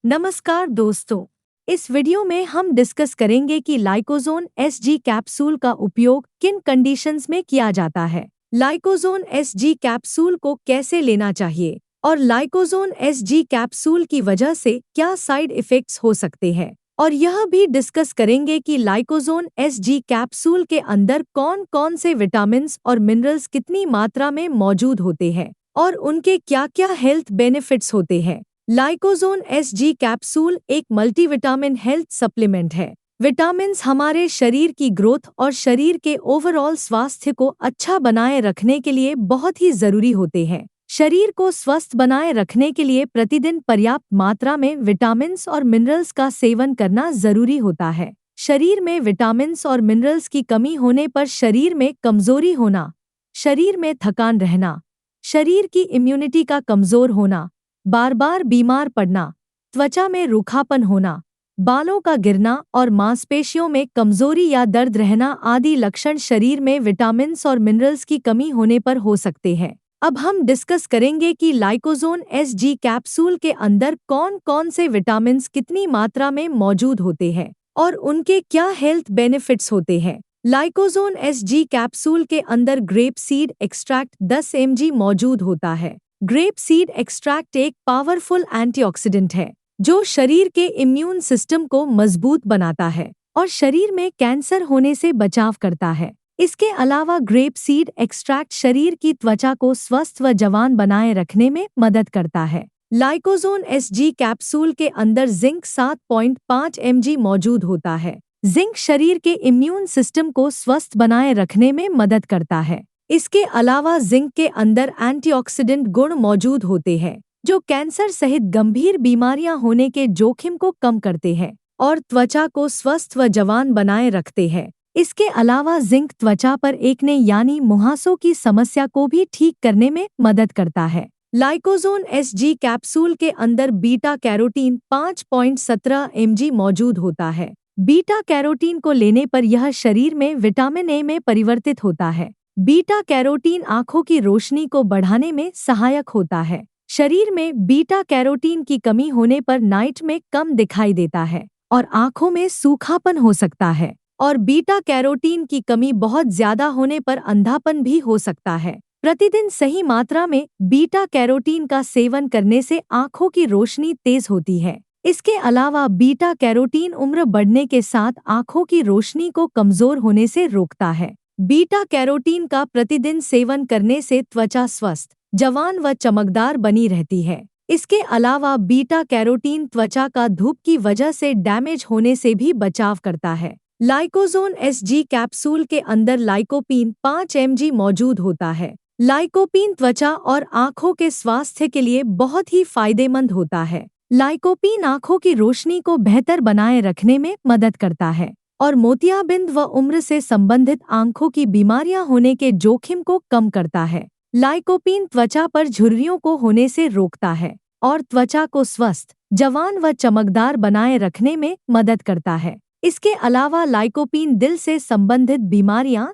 नमस्कार दोस्तों। इस वीडियो में हम डिस्कस करेंगे कि लाइकोजोन एसजी कैप्सूल का उपयोग किन कंडीशंस में किया जाता है, लाइकोजोन एसजी कैप्सूल को कैसे लेना चाहिए और लाइकोजोन एसजी कैप्सूल की वजह से क्या साइड इफ़ेक्ट्स हो सकते हैं। और यह भी डिस्कस करेंगे कि लाइकोजोन एसजी कैप्सूल के अंदर कौन कौन से विटामिन्स और मिनरल्स कितनी मात्रा में मौजूद होते हैं और उनके क्या क्या हेल्थ बेनिफिट्स होते हैं। लाइकोजोन एसजी कैप्सूल एक मल्टीविटामिन हेल्थ सप्लीमेंट है। विटामिन्स हमारे शरीर की ग्रोथ और शरीर के ओवरऑल स्वास्थ्य को अच्छा बनाए रखने के लिए बहुत ही जरूरी होते हैं। शरीर को स्वस्थ बनाए रखने के लिए प्रतिदिन पर्याप्त मात्रा में विटामिन्स और मिनरल्स का सेवन करना जरूरी होता है। शरीर में विटामिन्स और मिनरल्स की कमी होने पर शरीर में कमजोरी होना, शरीर में थकान रहना, शरीर की इम्यूनिटी का कमजोर होना, बार बार बीमार पड़ना, त्वचा में रूखापन होना, बालों का गिरना और मांसपेशियों में कमजोरी या दर्द रहना आदि लक्षण शरीर में विटामिन्स और मिनरल्स की कमी होने पर हो सकते हैं। अब हम डिस्कस करेंगे कि लाइकोजोन एसजी कैप्सूल के अंदर कौन कौन से विटामिन्स कितनी मात्रा में मौजूद होते हैं और उनके क्या हेल्थ बेनिफिट्स होते हैं। लाइकोजोन एसजी कैप्सूल के अंदर ग्रेप सीड एक्सट्रैक्ट 10 mg मौजूद होता है। ग्रेप सीड एक्सट्रैक्ट एक पावरफुल एंटीऑक्सीडेंट है जो शरीर के इम्यून सिस्टम को मजबूत बनाता है और शरीर में कैंसर होने से बचाव करता है। इसके अलावा ग्रेप सीड एक्सट्रैक्ट शरीर की त्वचा को स्वस्थ व जवान बनाए रखने में मदद करता है। लाइकोजोन एसजी कैप्सूल के अंदर जिंक 7.5 mg मौजूद होता है। जिंक शरीर के इम्यून सिस्टम को स्वस्थ बनाए रखने में मदद करता है। इसके अलावा जिंक के अंदर एंटीऑक्सीडेंट गुण मौजूद होते हैं जो कैंसर सहित गंभीर बीमारियां होने के जोखिम को कम करते हैं और त्वचा को स्वस्थ व जवान बनाए रखते हैं। इसके अलावा जिंक त्वचा पर एक्ने यानी मुहासों की समस्या को भी ठीक करने में मदद करता है। लाइकोजोन एसजी कैप्सूल के अंदर बीटा कैरोटीन 5.17 mg मौजूद होता है। बीटा कैरोटीन को लेने पर यह शरीर में विटामिन ए में परिवर्तित होता है। बीटा कैरोटीन आँखों की रोशनी को बढ़ाने में सहायक होता है। शरीर में बीटा कैरोटीन की कमी होने पर नाइट में कम दिखाई देता है और आँखों में सूखापन हो सकता है और बीटा कैरोटीन की कमी बहुत ज्यादा होने पर अंधापन भी हो सकता है। प्रतिदिन सही मात्रा में बीटा कैरोटीन का सेवन करने से आँखों की रोशनी तेज होती है। इसके अलावा बीटा कैरोटीन उम्र बढ़ने के साथ आँखों की रोशनी को कमजोर होने से रोकता है। बीटा कैरोटीन का प्रतिदिन सेवन करने से त्वचा स्वस्थ, जवान व चमकदार बनी रहती है। इसके अलावा बीटा कैरोटीन त्वचा का धूप की वजह से डैमेज होने से भी बचाव करता है। लाइकोजोन एसजी कैप्सूल के अंदर लाइकोपीन 5 mg मौजूद होता है। लाइकोपीन त्वचा और आँखों के स्वास्थ्य के लिए बहुत ही फायदेमंद होता है। लाइकोपीन आँखों की रोशनी को बेहतर बनाए रखने में मदद करता है और मोतियाबिंद व उम्र से संबंधित आँखों की बीमारियां होने के जोखिम को कम करता है। लाइकोपीन त्वचा पर झुर्रियों को होने से रोकता है और त्वचा को स्वस्थ, जवान व चमकदार बनाए रखने में मदद करता है। इसके अलावा लाइकोपीन दिल से संबंधित बीमारियां,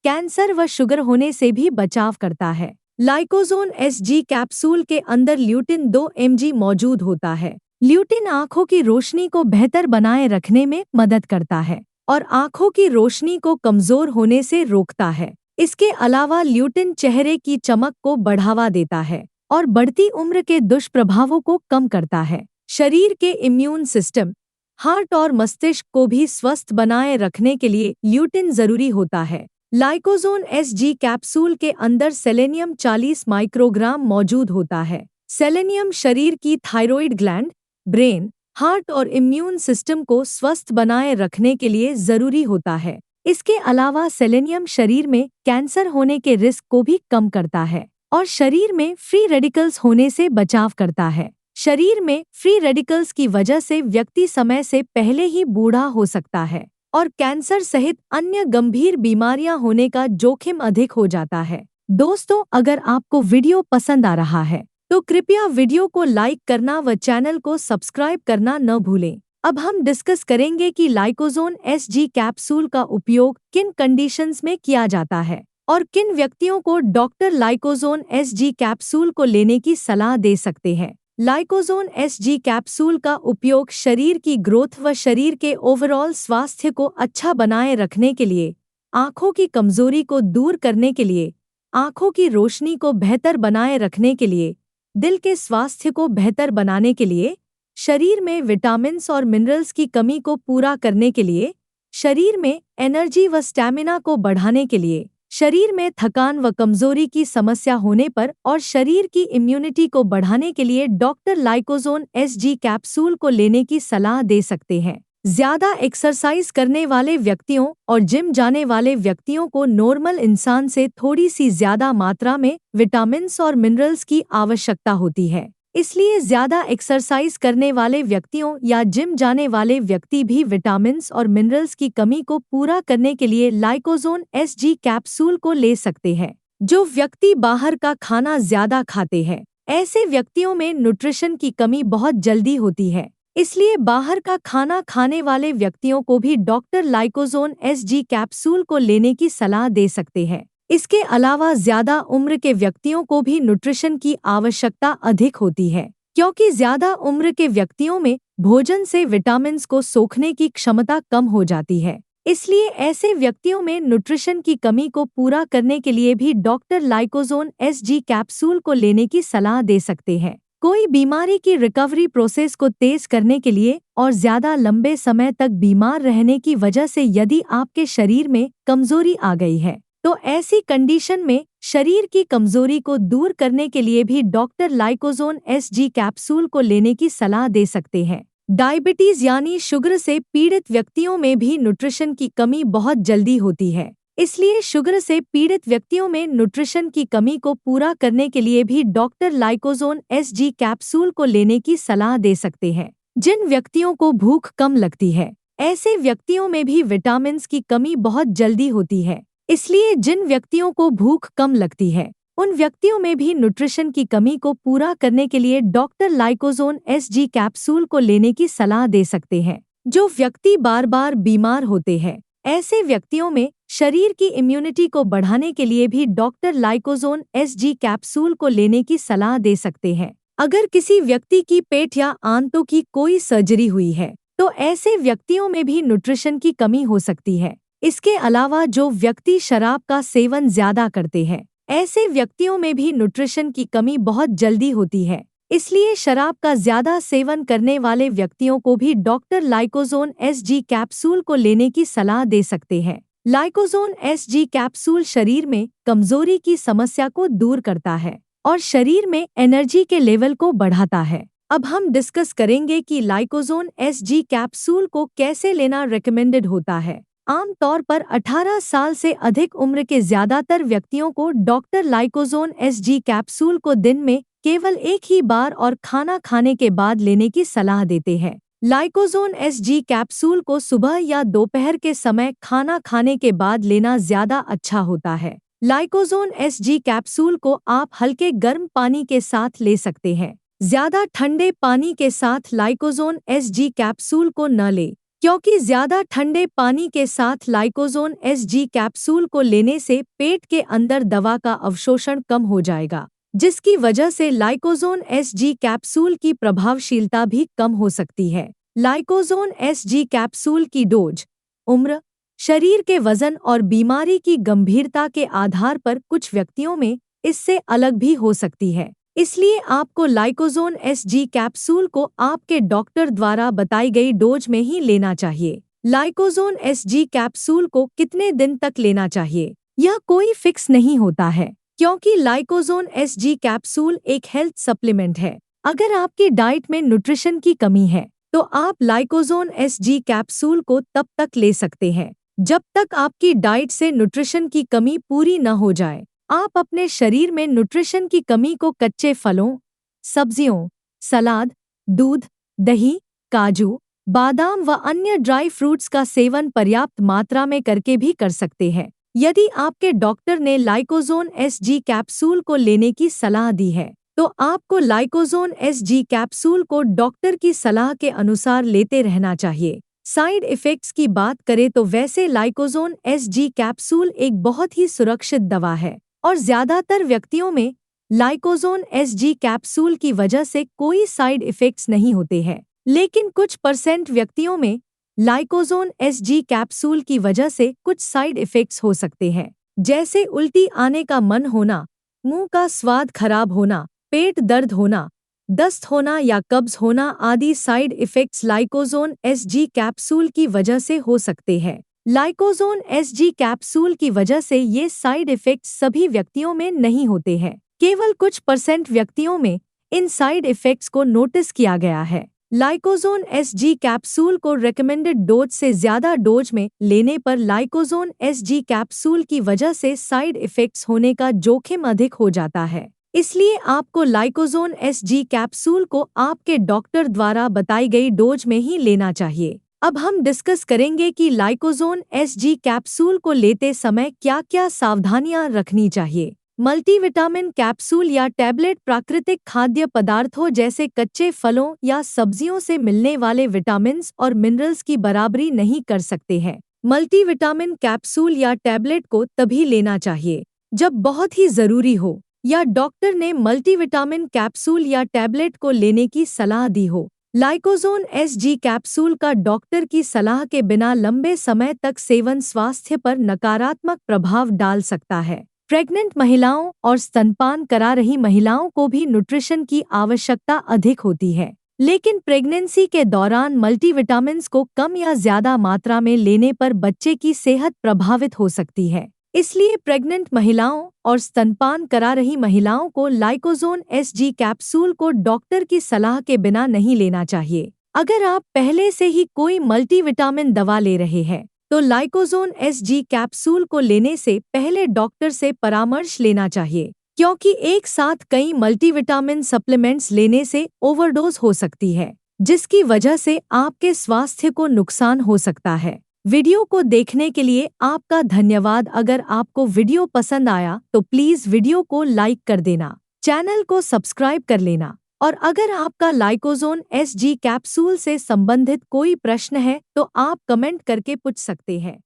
कैंसर व शुगर होने से भी बचाव करता है। लाइकोजोन एसजी कैप्सूल के अंदर ल्यूटिन 2 mg मौजूद होता है। ल्यूटिन आँखों की रोशनी को बेहतर बनाए रखने में मदद करता है और आँखों की रोशनी को कमजोर होने से रोकता है। इसके अलावा ल्यूटिन चेहरे की चमक को बढ़ावा देता है और बढ़ती उम्र के दुष्प्रभावों को कम करता है। शरीर के इम्यून सिस्टम, हार्ट और मस्तिष्क को भी स्वस्थ बनाए रखने के लिए ल्यूटिन जरूरी होता है। लाइकोजोन एसजी कैप्सूल के अंदर सेलेनियम 40 माइक्रोग्राम मौजूद होता है। सेलेनियम शरीर की थायरॉइड ग्लैंड, ब्रेन, हार्ट और इम्यून सिस्टम को स्वस्थ बनाए रखने के लिए जरूरी होता है। इसके अलावा सेलेनियम शरीर में कैंसर होने के रिस्क को भी कम करता है और शरीर में फ्री रेडिकल्स होने से बचाव करता है। शरीर में फ्री रेडिकल्स की वजह से व्यक्ति समय से पहले ही बूढ़ा हो सकता है और कैंसर सहित अन्य गंभीर बीमारियां होने का जोखिम अधिक हो जाता है। दोस्तों, अगर आपको वीडियो पसंद आ रहा है तो कृपया वीडियो को लाइक करना व चैनल को सब्सक्राइब करना न भूलें। अब हम डिस्कस करेंगे कि लाइकोजोन एसजी कैप्सूल का उपयोग किन कंडीशंस में किया जाता है और किन व्यक्तियों को डॉक्टर लाइकोजोन एसजी कैप्सूल को लेने की सलाह दे सकते हैं। लाइकोज़ोन एसजी कैप्सूल का उपयोग शरीर की ग्रोथ व शरीर के ओवरऑल स्वास्थ्य को अच्छा बनाए रखने के लिए, आँखों की कमजोरी को दूर करने के लिए, आँखों की रोशनी को बेहतर बनाए रखने के लिए, दिल के स्वास्थ्य को बेहतर बनाने के लिए, शरीर में विटामिन्स और मिनरल्स की कमी को पूरा करने के लिए, शरीर में एनर्जी व स्टैमिना को बढ़ाने के लिए, शरीर में थकान व कमजोरी की समस्या होने पर और शरीर की इम्यूनिटी को बढ़ाने के लिए डॉक्टर लाइकोज़ोन एसजी कैप्सूल को लेने की सलाह दे सकते हैं। ज्यादा एक्सरसाइज करने वाले व्यक्तियों और जिम जाने वाले व्यक्तियों को नॉर्मल इंसान से थोड़ी सी ज्यादा मात्रा में विटामिन्स और मिनरल्स की आवश्यकता होती है। इसलिए ज्यादा एक्सरसाइज करने वाले व्यक्तियों या जिम जाने वाले व्यक्ति भी विटामिन्स और मिनरल्स की कमी को पूरा करने के लिए लाइकोज़ोन एसजी कैप्सूल को ले सकते हैं। जो व्यक्ति बाहर का खाना ज्यादा खाते हैं, ऐसे व्यक्तियों में न्यूट्रिशन की कमी बहुत जल्दी होती है। इसलिए बाहर का खाना खाने वाले व्यक्तियों को भी डॉक्टर लाइकोज़ोन एसजी कैप्सूल को लेने की सलाह दे सकते हैं। इसके अलावा ज्यादा उम्र के व्यक्तियों को भी न्यूट्रिशन की आवश्यकता अधिक होती है, क्योंकि ज्यादा उम्र के व्यक्तियों में भोजन से विटामिन्स को सोखने की क्षमता कम हो जाती है। इसलिए ऐसे व्यक्तियों में न्यूट्रिशन की कमी को पूरा करने के लिए भी डॉक्टर लाइकोज़ोन एसजी कैप्सूल को लेने की सलाह दे सकते हैं। कोई बीमारी की रिकवरी प्रोसेस को तेज करने के लिए और ज्यादा लंबे समय तक बीमार रहने की वजह से यदि आपके शरीर में कमजोरी आ गई है, तो ऐसी कंडीशन में शरीर की कमजोरी को दूर करने के लिए भी डॉक्टर लाइकोज़ोन एसजी कैप्सूल को लेने की सलाह दे सकते हैं। डायबिटीज यानी शुगर से पीड़ित व्यक्तियों में भी न्यूट्रिशन की कमी बहुत जल्दी होती है। इसलिए शुगर से पीड़ित व्यक्तियों में न्यूट्रिशन की कमी को पूरा करने के लिए भी डॉक्टर लाइकोज़ोन एसजी कैप्सूल को लेने की सलाह दे सकते हैं। जिन व्यक्तियों को भूख कम लगती है, ऐसे व्यक्तियों में भी विटामिन्स की कमी बहुत जल्दी होती है। इसलिए जिन व्यक्तियों को भूख कम लगती है, उन व्यक्तियों में भी न्यूट्रिशन की कमी को पूरा करने के लिए डॉक्टर लाइकोज़ोन एसजी कैप्सूल को लेने की सलाह दे सकते हैं। जो व्यक्ति बार बार बीमार होते हैं, ऐसे व्यक्तियों में शरीर की इम्यूनिटी को बढ़ाने के लिए भी डॉक्टर लाइकोज़ोन एसजी कैप्सूल को लेने की सलाह दे सकते हैं। अगर किसी व्यक्ति की पेट या आंतों की कोई सर्जरी हुई है, तो ऐसे व्यक्तियों में भी न्यूट्रिशन की कमी हो सकती है। इसके अलावा जो व्यक्ति शराब का सेवन ज्यादा करते हैं, ऐसे व्यक्तियों में भी न्यूट्रिशन की कमी बहुत जल्दी होती है। इसलिए शराब का ज्यादा सेवन करने वाले व्यक्तियों को भी डॉक्टर लाइकोज़ोन एसजी कैप्सूल को लेने की सलाह दे सकते हैं। लाइकोज़ोन एसजी कैप्सूल शरीर में कमजोरी की समस्या को दूर करता है और शरीर में एनर्जी के लेवल को बढ़ाता है। अब हम डिस्कस करेंगे कि लाइकोज़ोन एसजी कैप्सूल को कैसे लेना रिकमेंडेड होता है। आमतौर पर 18 साल से अधिक उम्र के ज्यादातर व्यक्तियों को डॉक्टर लाइकोज़ोन एसजी कैप्सूल को दिन में केवल एक ही बार और खाना खाने के बाद लेने की सलाह देते हैं। लाइकोज़ोन एसजी कैप्सूल को सुबह या दोपहर के समय खाना खाने के बाद लेना ज्यादा अच्छा होता है। लाइकोज़ोन एसजी कैप्सूल को आप हल्के गर्म पानी के साथ ले सकते हैं। ज्यादा ठंडे पानी के साथ लाइकोज़ोन एसजी कैप्सूल को न लें, क्योंकि ज्यादा ठंडे पानी के साथ लाइकोज़ोन एसजी कैप्सूल को लेने से पेट के अंदर दवा का अवशोषण कम हो जाएगा, जिसकी वजह से लाइकोज़ोन एसजी कैप्सूल की प्रभावशीलता भी कम हो सकती है। लाइकोज़ोन एसजी कैप्सूल की डोज उम्र, शरीर के वजन और बीमारी की गंभीरता के आधार पर कुछ व्यक्तियों में इससे अलग भी हो सकती है। इसलिए आपको लाइकोज़ोन एसजी कैप्सूल को आपके डॉक्टर द्वारा बताई गई डोज में ही लेना चाहिए। लाइकोज़ोन एसजी कैप्सूल को कितने दिन तक लेना चाहिए, यह कोई फिक्स नहीं होता है, क्योंकि लाइकोज़ोन एसजी कैप्सूल एक हेल्थ सप्लीमेंट है। अगर आपकी डाइट में न्यूट्रिशन की कमी है, तो आप लाइकोज़ोन एसजी कैप्सूल को तब तक ले सकते हैं जब तक आपकी डाइट से न्यूट्रिशन की कमी पूरी न हो जाए। आप अपने शरीर में न्यूट्रिशन की कमी को कच्चे फलों, सब्जियों, सलाद, दूध, दही, काजू, बादाम व अन्य ड्राई फ्रूट्स का सेवन पर्याप्त मात्रा में करके भी कर सकते हैं। यदि आपके डॉक्टर ने लाइकोज़ोन एसजी कैप्सूल को लेने की सलाह दी है, तो आपको लाइकोज़ोन एसजी कैप्सूल को डॉक्टर की सलाह के अनुसार लेते रहना चाहिए। साइड इफ़ेक्ट्स की बात करें तो वैसे लाइकोज़ोन एसजी कैप्सूल एक बहुत ही सुरक्षित दवा है और ज्यादातर व्यक्तियों में लाइकोजोन एसजी कैप्सूल की वजह से कोई साइड इफ़ेक्ट्स नहीं होते हैं, लेकिन कुछ % व्यक्तियों में लाइकोजोन एसजी कैप्सूल की वजह से कुछ साइड इफ़ेक्ट्स हो सकते हैं, जैसे उल्टी आने का मन होना, मुंह का स्वाद खराब होना, पेट दर्द होना, दस्त होना या कब्ज होना आदि साइड इफ़ेक्ट्स लाइकोजोन एसजी कैप्सूल की वजह से हो सकते हैं। लाइकोजोन एसजी कैप्सूल की वजह से ये साइड इफ़ेक्ट्स सभी व्यक्तियों में नहीं होते हैं, केवल कुछ % व्यक्तियों में इन साइड इफ़ेक्ट्स को नोटिस किया गया है। लाइकोजोन एसजी कैप्सूल को रेकमेंडेड डोज से ज़्यादा डोज में लेने पर लाइकोजोन एसजी कैप्सूल की वजह से साइड इफ़ेक्ट्स होने का जोखिम अधिक हो जाता है। इसलिए आपको लाइकोजोन एसजी कैप्सूल को आपके डॉक्टर द्वारा बताई गई डोज में ही लेना चाहिए। अब हम डिस्कस करेंगे कि लाइकोजोन एसजी कैप्सूल को लेते समय क्या-क्या सावधानियां रखनी चाहिए। मल्टीविटामिन कैप्सूल या टैबलेट प्राकृतिक खाद्य पदार्थों जैसे कच्चे फलों या सब्जियों से मिलने वाले विटामिन्स और मिनरल्स की बराबरी नहीं कर सकते हैं। मल्टीविटामिन कैप्सूल या टैबलेट को तभी लेना चाहिए जब बहुत ही जरूरी हो या डॉक्टर ने मल्टीविटामिन कैप्सूल या टैबलेट को लेने की सलाह दी हो। लाइकोजोन एसजी कैप्सूल का डॉक्टर की सलाह के बिना लंबे समय तक सेवन स्वास्थ्य पर नकारात्मक प्रभाव डाल सकता है। प्रेग्नेंट महिलाओं और स्तनपान करा रही महिलाओं को भी न्यूट्रिशन की आवश्यकता अधिक होती है, लेकिन प्रेगनेंसी के दौरान मल्टीविटामिन्स को कम या ज्यादा मात्रा में लेने पर बच्चे की सेहत प्रभावित हो सकती है। इसलिए प्रेग्नेंट महिलाओं और स्तनपान करा रही महिलाओं को लाइकोजोन एसजी कैप्सूल को डॉक्टर की सलाह के बिना नहीं लेना चाहिए। अगर आप पहले से ही कोई मल्टीविटामिन दवा ले रहे हैं तो लाइकोजोन एसजी कैप्सूल को लेने से पहले डॉक्टर से परामर्श लेना चाहिए, क्योंकि एक साथ कई मल्टीविटामिन सप्लीमेंट्स लेने से ओवरडोज हो सकती है, जिसकी वजह से आपके स्वास्थ्य को नुकसान हो सकता है। वीडियो को देखने के लिए आपका धन्यवाद। अगर आपको वीडियो पसंद आया तो प्लीज़ वीडियो को लाइक कर देना, चैनल को सब्सक्राइब कर लेना और अगर आपका लाइकोजोन एसजी कैप्सूल से संबंधित कोई प्रश्न है तो आप कमेंट करके पूछ सकते हैं।